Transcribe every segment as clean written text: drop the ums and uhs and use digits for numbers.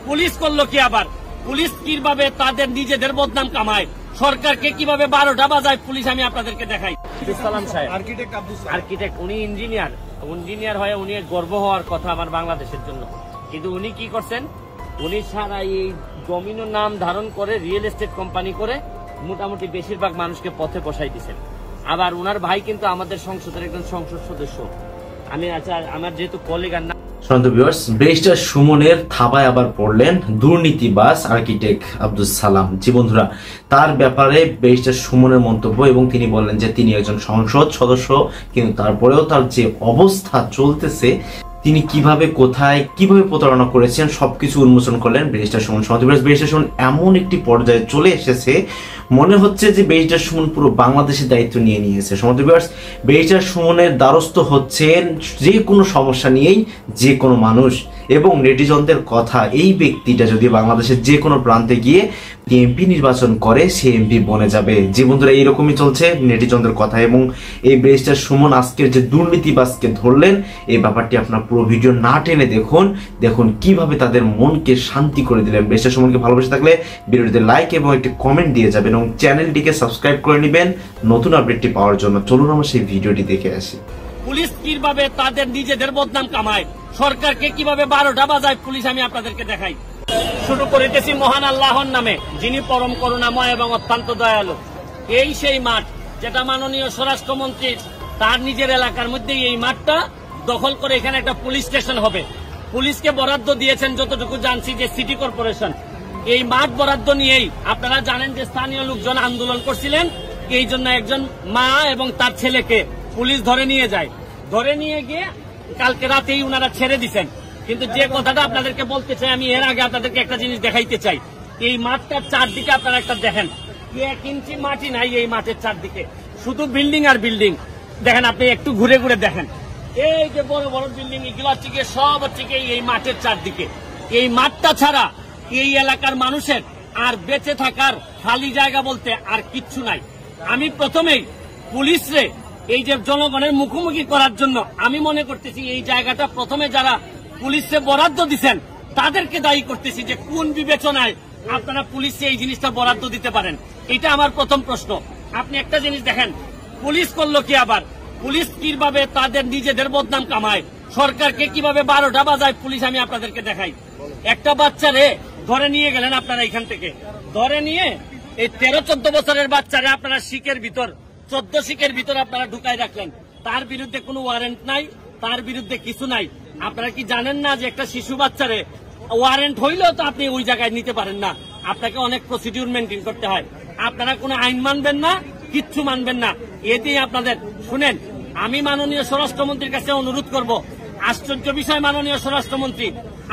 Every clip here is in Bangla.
পুলিশ করলো কি আবার? পুলিশ কিভাবে তাদের নিজেদের বদনাম কামায়, সরকারকে কিভাবে 12টা বাজায় পুলিশ, আমি আপনাদেরকে দেখাই। সালাম সাহেব আর্কিটেক্ট, উনি ইঞ্জিনিয়ার হয়ে উনি গর্ব হওয়ার কথা আমার বাংলাদেশের জন্য, কিন্তু উনি কি করছেন? উনি সারা এই ডমিনো নাম ধারণ করে রিয়েল এস্টেট কোম্পানি করে মোটামুটি বেশিরভাগ মানুষকে পথে বসাই দিচ্ছেন। আবার উনার ভাই কিন্তু আমাদের সংসদের একজন সংসদ সদস্য। আমি আমার যেহেতু কলিগ আর না ব্যারিস্টার সুমনের থাবায় আবার পড়লেন দুর্নীতিবাজ আর্কিটেক্ট আব্দুল সালাম। জি বন্ধুরা, তার ব্যাপারে ব্যারিস্টার সুমনের মন্তব্য, এবং তিনি বললেন যে তিনি একজন সংসদ সদস্য, কিন্তু তারপরেও তার যে অবস্থা চলতেছে, তিনি কিভাবে কোথায় কিভাবে প্রতারণা করেছেন সবকিছু উন্মোচন করলেন ব্যারিস্টার সুমন। ব্যারিস্টার সুমন এমন একটি পর্যায়ে চলে এসেছে, মনে হচ্ছে যে ব্যারিস্টার সুমন পুরো বাংলাদেশের দায়িত্ব নিয়ে নিয়েছে। ব্যারিস্টার সুমনের দ্বারস্থ হচ্ছেন যে কোনো সমস্যা নিয়েই যে কোনো মানুষ, এবং নেটিজনদের কথা, এই ব্যক্তিটা যদি বাংলাদেশের যে কোনো প্রান্তে গিয়ে এমপি নির্বাচন করে সে এমপি বনে যাবে। যে বন্ধুরা, এইরকমই চলছে নেটিজনদের কথা। এবং এই ব্যারিস্টার সুমন আজকের যে দুর্নীতিবাজকে ধরলেন, এই ব্যাপারটি আপনার পুরো ভিডিও না টেনে দেখুন কিভাবে তাদের মনকে শান্তি করে দিলেন। ব্যারিস্টার সুমনকে ভালোবেসে থাকলে ভিডিওটিতে লাইক এবং একটি কমেন্ট দিয়ে যাবেন, এবং চ্যানেলটিকে সাবস্ক্রাইব করে নেবেন নতুন আপডেটটি পাওয়ার জন্য। চলুন আমরা সেই ভিডিওটি দেখে আসি। পুলিশ কিভাবে তাদের নিজেদের বদনাম কামায়, সরকারকে কিভাবে 12টা বাজায় পুলিশ, আমি আপনাদেরকে দেখাই। শুরু করিতেছি মহান আল্লাহর নামে, যিনি পরম করুণাময় এবং অত্যন্ত দয়ালু। এই সেই মাঠ যেটা মাননীয় স্বরাষ্ট্রমন্ত্রী তার নিজের এলাকার মধ্যে এই মাঠটা দখল করে এখানে একটা পুলিশ স্টেশন হবে। পুলিশকে বরাদ্দ দিয়েছেন যতটুকু জানছি যে সিটি কর্পোরেশন। এই মাঠ বরাদ্দ নিয়েই আপনারা জানেন যে স্থানীয় লোকজন আন্দোলন করছিলেন, এই জন্য একজন মা এবং তার ছেলেকে পুলিশ ধরে নিয়ে যায়। ধরে নিয়ে গিয়ে কালকে রাতেই উনারা ছেড়ে দিচ্ছেন। কিন্তু যে কথাটা আপনাদেরকে বলতে চাই, আমি এর আগে আপনাদেরকে একটা জিনিস দেখাইতে চাই। এই মাঠটার চারদিকে আপনারা একটা দেখেন, 1 ইঞ্চি মাটি নাই এই মাঠের চারদিকে, শুধু বিল্ডিং আর বিল্ডিং। দেখেন, আপনি একটু ঘুরে ঘুরে দেখেন, এই যে বড় বড় বিল্ডিং, এগুলো হচ্ছে সব হচ্ছে এই মাঠের চারদিকে। এই মাঠটা ছাড়া এই এলাকার মানুষের আর বেঁচে থাকার খালি জায়গা বলতে আর কিচ্ছু নাই। আমি প্রথমেই পুলিশরে এই যে জনগণের মুখোমুখি করার জন্য আমি মনে করতেছি এই জায়গাটা প্রথমে যারা পুলিশে বরাদ্দ দিচ্ছেন তাদেরকে দায়ী করতেছি, যে কোন বিবেচনায় আপনারা পুলিশে এই জিনিসটা বরাদ্দ দিতে পারেন। এটা আমার প্রথম প্রশ্ন। আপনি একটা জিনিস দেখেন, পুলিশ করলো কি আবার? পুলিশ কিভাবে তাদের নিজেদের বদনাম কামায়, সরকারকে কিভাবে 12টা বাজায় পুলিশ, আমি আপনাদেরকে দেখাই। একটা বাচ্চারে ধরে নিয়ে গেলেন আপনারা, এখান থেকে ধরে নিয়ে এই 13-14 বছরের বাচ্চারে আপনারা শিকের ভিতর 14 শিকের ভিতর আপনারা ঢুকায় রাখলেন। তার বিরুদ্ধে কোনো ওয়ারেন্ট নাই, তার বিরুদ্ধে কিছু নাই। আপনারা কি জানেন না যে একটা শিশু বাচ্চারে ওয়ারেন্ট হইলেও তো আপনি ওই জায়গায় নিতে পারেন না, আপনাকে অনেক প্রসিডিউর মেনটেন করতে হয়। আপনারা কোনো আইন মানবেন না, কিচ্ছু মানবেন না। এতেই আপনাদের শুনেন, আমি মাননীয় স্বরাষ্ট্রমন্ত্রীর কাছে অনুরোধ করব। আশ্চর্য বিষয় মাননীয় স্বরাষ্ট্রমন্ত্রী,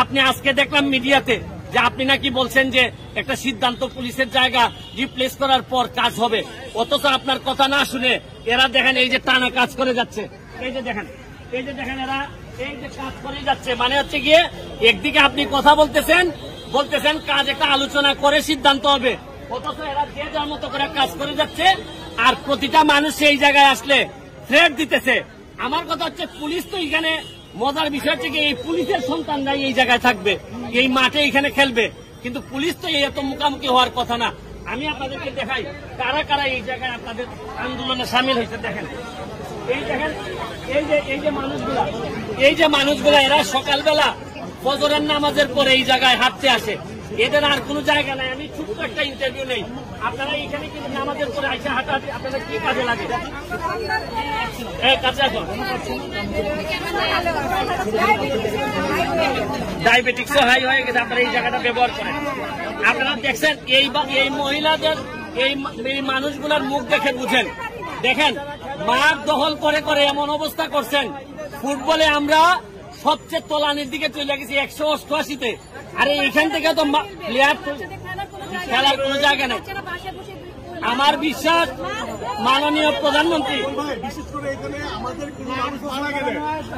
আপনি আজকে দেখলাম মিডিয়াতে যে আপনি নাকি বলছেন যে একটা সিদ্ধান্ত পুলিশের জায়গা রিপ্লেস করার পর কাজ হবে, অথচ আপনার কথা না শুনে এরা দেখেন এই যে টানা কাজ করে যাচ্ছে। এই যে দেখেন এরা এই যে কাজ করে যাচ্ছে, মানে হচ্ছে গিয়ে একদিকে আপনি কথা বলতেছেন কাজ একটা আলোচনা করে সিদ্ধান্ত হবে, অথচ এরা যে যার মতো করে কাজ করে যাচ্ছে। আর প্রতিটা মানুষ এই জায়গায় আসলে থ্রেট দিতেছে। আমার কথা হচ্ছে, পুলিশ তো এখানে মজার বিষয় হচ্ছে এই পুলিশের সন্তানরাই এই জায়গায় থাকবে, এই মাঠে এখানে খেলবে, কিন্তু পুলিশ তো এই এত মুখামুখি হওয়ার কথা না। আমি আপনাদেরকে দেখাই কারা কারা এই জায়গায় আপনাদের আন্দোলনে সামিল হয়েছে। দেখেন, এই যে মানুষগুলা এরা সকালবেলা ফজরের নামাজের পরে এই জায়গায় হাঁটতে আসে, এদের আর কোনো জায়গা নাই। আমি ছোট্ট একটা ইন্টারভিউ নেই, আপনারা এখানে কিন্তু নামাজের পরে আইসা হাঁটাহাঁটি আপনাদের কি কাজে লাগে? কাছে আসো, ডায়াবেটিক্স হাই হয়ে গেছে, আপনারা এই জায়গাটা ব্যবহার করেন। আপনারা দেখছেন এই মহিলাদের এই মানুষগুলার মুখ দেখে বুঝেন। দেখেন, মাঠ দখল করে করে এমন অবস্থা করছেন, ফুটবলে আমরা সবচেয়ে তলানির দিকে চলে গেছি 188-তে। আরে এখান থেকে তো প্লেয়ার খেলার কোন জায়গা নেই। আমার বিশ্বাস মাননীয় প্রধানমন্ত্রী, বিশেষ করে এখানে আমাদের কোনো মানুষ মারা গেলে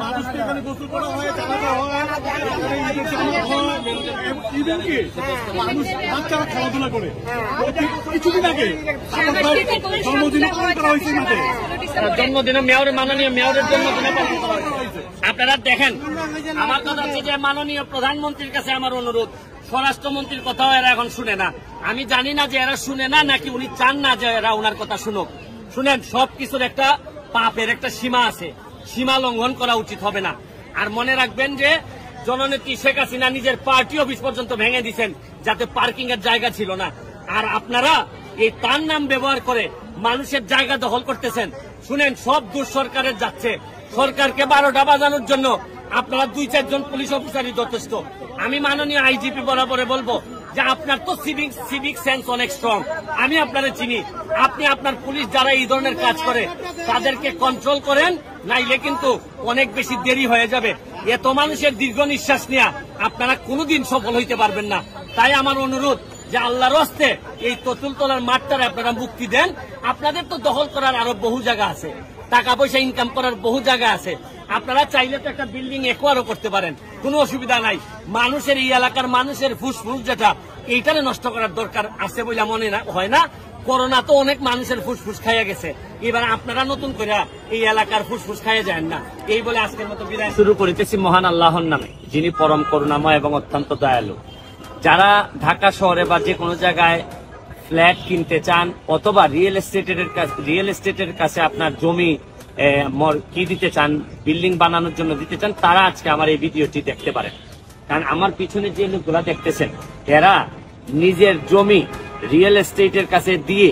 মানুষকে এখানে গোসল করা হয়, জানাজা হয়, ইভেন কি মানুষ বাচ্চারা খেলাধুলা করে। কিছুদিন আগে জন্মদিন পালন করা হয়েছে, জন্মদিনে মাননীয় মেয়রের জন্মদিনে পালন করা হয়েছে। আপনারা দেখেন, আমার কথা হচ্ছে যে মাননীয় প্রধানমন্ত্রীর কাছে আমার অনুরোধ, স্বরাষ্ট্রমন্ত্রীর কথাও এরা এখন শুনে না। আমি জানি না যে এরা শুনে না নাকি উনি চান না যে এরা ওনার কথা শুনুক। শুনেন, সবকিছুর একটা পাপের একটা সীমা আছে, সীমা লঙ্ঘন করা উচিত হবে না। আর মনে রাখবেন যে জননেত্রী শেখ হাসিনা নিজের পার্টি অফিস পর্যন্ত ভেঙে দিচ্ছেন, যাতে পার্কিং এর জায়গা ছিল না। আর আপনারা এই তার নাম ব্যবহার করে মানুষের জায়গা দখল করতেছেন। শুনেন, সব দূর সরকারের যাচ্ছে, সরকারকে 12টা বাজানোর জন্য আপনারা 2-4 জন পুলিশ অফিসারই যথেষ্ট। আমি মাননীয় আইজিপি বরাবরে বলবো যে আপনার তো সিভিক সেন্স অনেক স্ট্রং, আমি আপনারা চিনি। আপনি আপনার পুলিশ যারা এই ধরনের কাজ করে তাদেরকে কন্ট্রোল করেন, নাইলে কিন্তু অনেক বেশি দেরি হয়ে যাবে। এত মানুষের দীর্ঘ নিঃশ্বাস নেওয়া আপনারা কোনোদিন সফল হইতে পারবেন না। তাই আমার অনুরোধ যে আল্লাহর হস্তে এই ততুলতলার মাঠটারে আপনারা মুক্তি দেন। আপনাদের তো দখল করার আরো বহু জায়গা আছে, টাকা পয়সা ইনকাম করার বহু জায়গা আছে। আপনারা চাইলে তো একটা বিল্ডিং একোয়ারও করতে পারেন, কোনো অসুবিধা নাই। মানুষের এই এলাকার মানুষের ফুসফুস যেটা, এইটারে নষ্ট করার দরকার আছে বলে মনে হয় না। করোনা তো অনেক মানুষের ফুসফুস খাইয়া গেছে, এবার আপনারা নতুন করে এই এলাকার ফুসফুস খাইয়া যান না। এই বলে আজকের মতো বিদায় শুরু করিতেছি মহান আল্লাহর নামে, যিনি পরম করুণাময় এবং অত্যন্ত দয়ালু। যারা ঢাকা শহরে বা যে কোনো জায়গায় ফ্ল্যাট কিনতে চান অথবা রিয়েল এস্টেটের কাছে আপনার জমি কি দিতে চান, বিল্ডিং বানানোর জন্য দিতে চান, তারা আজকে আমার এই ভিডিওটি দেখতে পারেন। কারণ আমার পিছনে যে লোকগুলা দেখতেছেন, এরা নিজের জমি রিয়েল এস্টেটের কাছে দিয়ে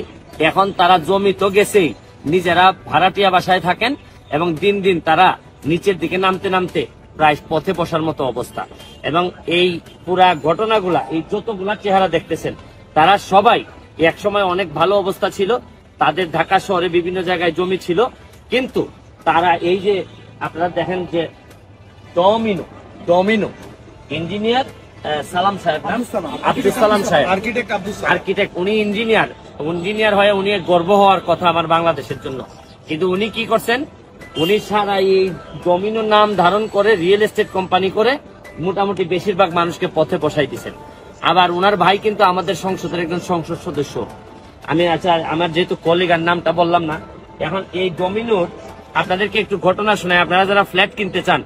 এখন তারা জমি তো গেছেই, নিজেরা ভাড়াটিয়া বাসায় থাকেন এবং দিন দিন তারা নিচের দিকে নামতে নামতে প্রায় পথে বসার মতো অবস্থা। এবং এই পুরা ঘটনাগুলা, এই যতগুলা চেহারা দেখতেছেন, তারা সবাই একসময় অনেক ভালো অবস্থা ছিল, তাদের ঢাকা শহরে বিভিন্ন জায়গায় জমি ছিল, কিন্তু তারা এই যে আপনারা দেখেন যে ডমিনো ইঞ্জিনিয়ার সালাম সাহেব, আব্দুল সালাম সাহেব, আর্কিটেক্ট, উনি ইঞ্জিনিয়ার হয়ে উনি গর্ব হওয়ার কথা আমার বাংলাদেশের জন্য। কিন্তু উনি কি করছেন, উনি সারা এই ডমিনো নাম ধারণ করে রিয়েল এস্টেট কোম্পানি করে মোটামুটি বেশিরভাগ মানুষকে পথে বসাই দিচ্ছেন। আবার উনার ভাই কিন্তু আমাদের সংসদের একজন সংসদ সদস্য। আমি আচ্ছা, আমার যেহেতু কলিগার নামটা বললাম না, এখন এই ডমিনোর আপনাদেরকে একটু ঘটনা শোনায়। আপনারা যারা ফ্ল্যাট কিনতে চান,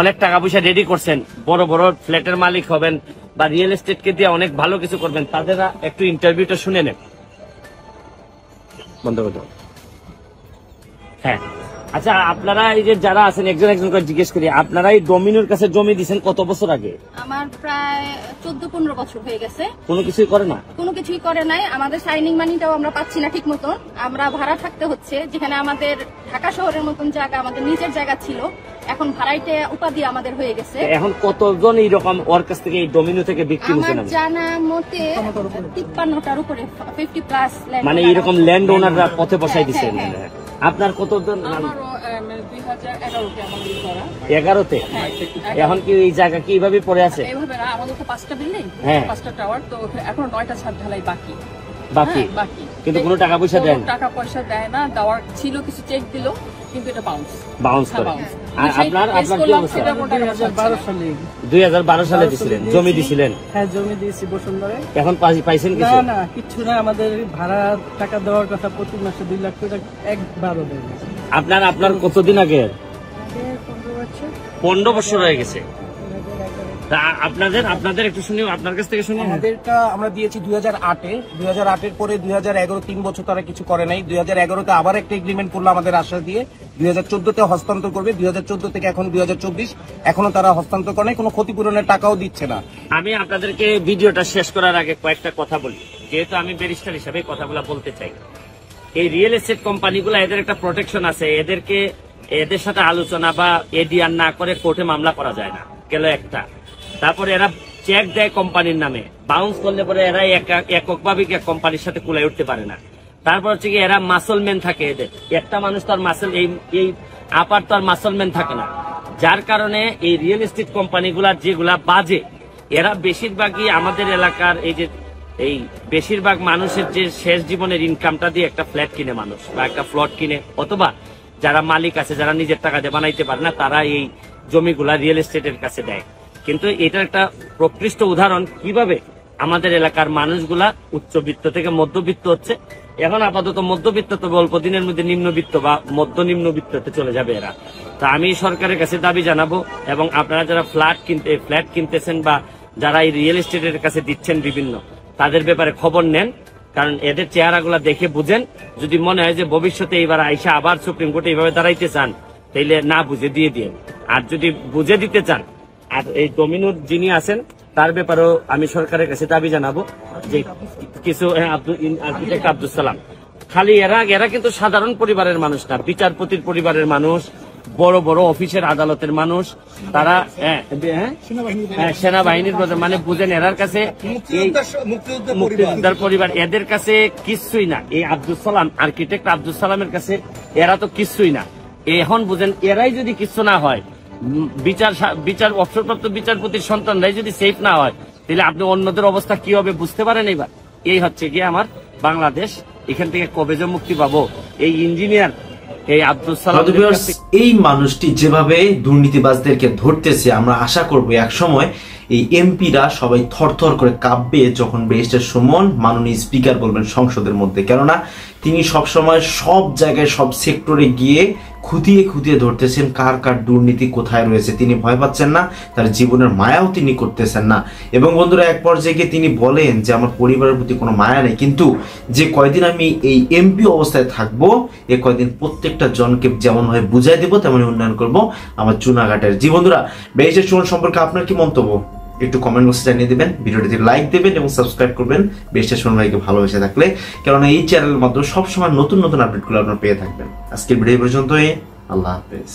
অনেক টাকা পয়সা রেডি করছেন, বড় বড় ফ্ল্যাটের মালিক হবেন বা রিয়েল এস্টেটকে দিয়ে অনেক ভালো কিছু করবেন, তাদের একটু ইন্টারভিউটা শুনে নেন। বন্ধ করে দাও। হ্যাঁ, আচ্ছা, আপনারা এই যে যারা আছেন একজন একজন করে জিজ্ঞেস করি, আপনারা এই ডমিনোর কাছে জমি দিচ্ছেন কত বছর আগে? আমার প্রায় 14-15 বছর হয়ে গেছে। কোনো কিছুই করে না? কোনো কিছুই করে নাই। আমাদের সাইনিং মানিটাও আমরা পাচ্ছি না ঠিক মতন, আমরা ভাড়া থাকতে হচ্ছে। যেখানে আমাদের ঢাকা শহরের মতন জায়গা, আমাদের নিজের জায়গা ছিল, এখন ভাড়াইতে উপাধি আমাদের হয়ে গেছে। এখন কতজন এইরকম ওর কাছ থেকে এই ডমিনো থেকে বিক্রি হয়েছে? আমার জানা মতে 53টার উপরে, 50+ মানে এইরকম ল্যান্ড ওনাররা পথে বসাই দিচ্ছেন। আপনার কতজন? 11তে। এখন কি এই জায়গা কি এইভাবে পড়ে আছে? এইভাবে না, আমাদের তো 5টা বিল্ডিং, হ্যাঁ, 5টা টাওয়ার, তো এখন 9টা ছাদ ঢালাই বাকি। কিন্তু কোনো টাকা পয়সা দেয় না? টাকা পয়সা দেয় না, দেওয়ার ছিল, কিছু চেক দিল, কিন্তু এটা বাউন্স করে। আর আপনার কি অবস্থা? 2012 সালে দিছিলেন, জমি দিছিলেন? হ্যাঁ, জমি দিয়েছি বসুন্ধরায়। এখন পাইছেন কিছু? না, কিচ্ছু না। আমাদের ভাড়া টাকা দেওয়ার কথা, প্রতি মাসে 2 লাখ টাকা একবারও দেয় না। আপনার কতদিন আগে? 15 বছর হয়ে গেছে। আপনাদের একটু শুনি, আপনার কাছ থেকে শুনি। আমাদেরটা আমরা দিয়েছি 2008-এর পরে 2011 3 বছর তারা কিছু করে নাই। 2011-তে আবার একটা এগ্রিমেন্ট করলো আমাদের আশ্বাস দিয়ে, 2014-তে হস্তান্তর করবে। 2014 থেকে এখন 2024, এখনো তারা হস্তান্তর করে নাই, কোনো ক্ষতিপূরণের টাকাও দিচ্ছে না। আমি আপনাদেরকে ভিডিওটা শেষ করার আগে কয়েকটা কথা বলি, যেহেতু আমি ব্যারিস্টার হিসাবে কথাগুলো বলতে চাই। এই রিয়েল এস্টেট কোম্পানিগুলো, এদের একটা প্রোটেকশন আছে, এদের সাথে আলোচনা বা এডিআর না করে কোর্টে মামলা করা যায় না, গেল একটা। তারপরে এরা চেক দেয় কোম্পানির নামে, বাউন্স করলে পরে এরা এককভাবে কোম্পানির সাথে কুলাই উঠতে পারে না। তারপর হচ্ছে কি, এরা মাসলম্যান থাকে, এদের একটা মানুষ তার মাসল, এই আপার তো আর মাসলম্যান থাকে না, যার কারণে এই রিয়েল এস্টেট কোম্পানিগুলার যেগুলা বাজে, এরা বেশিরভাগই আমাদের এলাকার এই বেশিরভাগ মানুষের যে শেষ জীবনের ইনকামটা দিয়ে একটা ফ্ল্যাট কিনে মানুষ, বা একটা প্লট কিনে, অথবা যারা মালিক আছে, যারা নিজের টাকা দিয়ে বানাইতে পারে না, তারা এই জমিগুলা রিয়েল এস্টেটের কাছে দেয়। কিন্তু এটার একটা প্রকৃষ্ট উদাহরণ কিভাবে আমাদের এলাকার মানুষগুলা উচ্চবিত্ত থেকে মধ্যবিত্ত হচ্ছে। এখন আপাতত মধ্যবিত্ত, তবে অল্প দিনের মধ্যে নিম্নবিত্ত বা মধ্য নিম্নবিত্ততে চলে যাবে এরা। তা আমি সরকারের কাছে দাবি জানাবো, এবং আপনারা যারা ফ্ল্যাট কিনতেছেন বা যারা এই রিয়েল এস্টেটের কাছে দিচ্ছেন বিভিন্ন, তাদের ব্যাপারে খবর নেন, কারণ এদের চেহারাগুলা দেখে বুঝেন। যদি মনে হয় যে ভবিষ্যতে এইবার আইসা আবার সুপ্রিম কোর্টে এইভাবে দাঁড়াইতে চান, তাইলে না বুঝে দিয়ে দিন। আর যদি বুঝে দিতে চান, আর এই ডমিনোর যিনি আছেন তার ব্যাপারেও আমি সরকারের কাছে দাবি জানাবো যে কিছু আর্কিটেক্ট আব্দুল সালাম, খালি এরা কিন্তু সাধারণ পরিবারের মানুষ না, বিচারপতির পরিবারের মানুষ, বড় বড় অফিসের আদালতের মানুষ, তারা সেনাবাহিনীর মানে বুঝেন, এরার কাছে মুক্তিযোদ্ধার পরিবার, এদের কাছে কিচ্ছুই না। এই আব্দুল সালাম, আর্কিটেক্ট আব্দুল সালামের কাছে এরা তো কিচ্ছুই না। এখন বুঝেন, এরাই যদি কিচ্ছু না হয়, বিচার অবসরপ্রাপ্ত বিচারপতির সন্তানরাই যদি সেফ না হয়, তাহলে আপনি অন্যদের অবস্থা কি হবে বুঝতে পারেন। এবার এই হচ্ছে গিয়ে আমার বাংলাদেশ, এখান থেকে কবে যে মুক্তি পাবো এই ইঞ্জিনিয়ার এই আব্দুল সালাম। এই মানুষটি যেভাবে দুর্নীতিবাজদেরকে ধরতেছে, আমরা আশা করব এক সময় এই এমপিরা সবাই থরথর করে কাঁপবে যখন ব্যারিস্টার সুমন মাননীয় স্পিকার বলবেন সংসদের মধ্যে। কেননা তিনি সবসময় সব জায়গায় সব সেক্টরে গিয়ে খুঁটিয়ে খুঁটিয়ে ধরতেছেন কার কার দুর্নীতি কোথায় রয়েছে। তিনি ভয় পাচ্ছেন না, তার জীবনের মায়াও তিনি করতেছেন না। এবং বন্ধুরা, এক পর্যায়ে গিয়ে তিনি বলেন যে আমার পরিবারের প্রতি কোনো মায়া নেই, কিন্তু যে কয়দিন আমি এই এমপি অবস্থায় থাকবো, এ কয়দিন প্রত্যেকটা জনকে যেমন হয় বুঝাই দেবো, তেমনই উন্নয়ন করবো আমার চুনাঘাটের। জি বন্ধুরা, ব্যারিস্টার সুমন সম্পর্কে আপনার কি মন্তব্য একটু কমেন্ট বক্সে জানিয়ে দেবেন, ভিডিওটিতে লাইক দেবেন এবং সাবস্ক্রাইব করবেন ব্যারিস্টার সুমন ভাইকে ভালোবেসে থাকলে, কেননা এই চ্যানেলের মাধ্যমে সবসময় নতুন নতুন আপডেটগুলো আপনারা পেয়ে থাকবেন। আজকের ভিডিও পর্যন্তই, আল্লাহ হাফেজ।